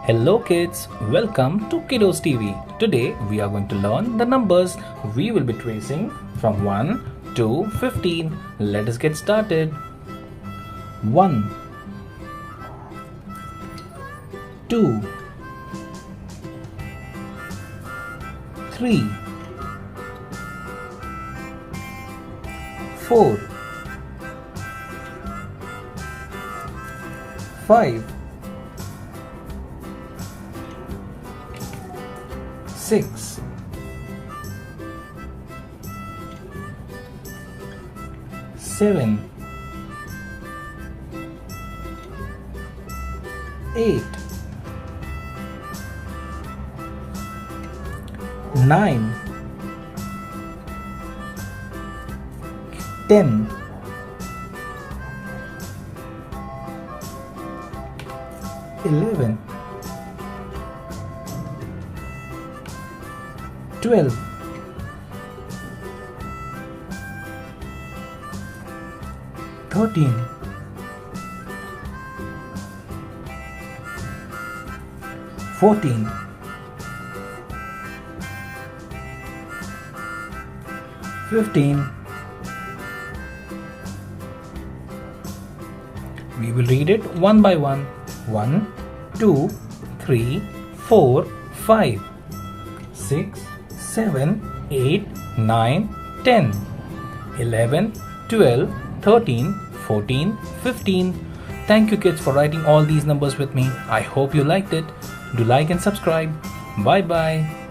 Hello kids, welcome to KiddosTV. Today we are going to learn the numbers. We will be tracing from 1 to 15. Let us get started. 1 2 3 4 5 6 7 8 9 10 11 12 13 14 15. We will read it one by one. 1 2 3 4 5 6 7 8 9 10 11 12 13 14 15. Thank you kids for writing all these numbers with me. I hope you liked it. Do like and subscribe. Bye bye.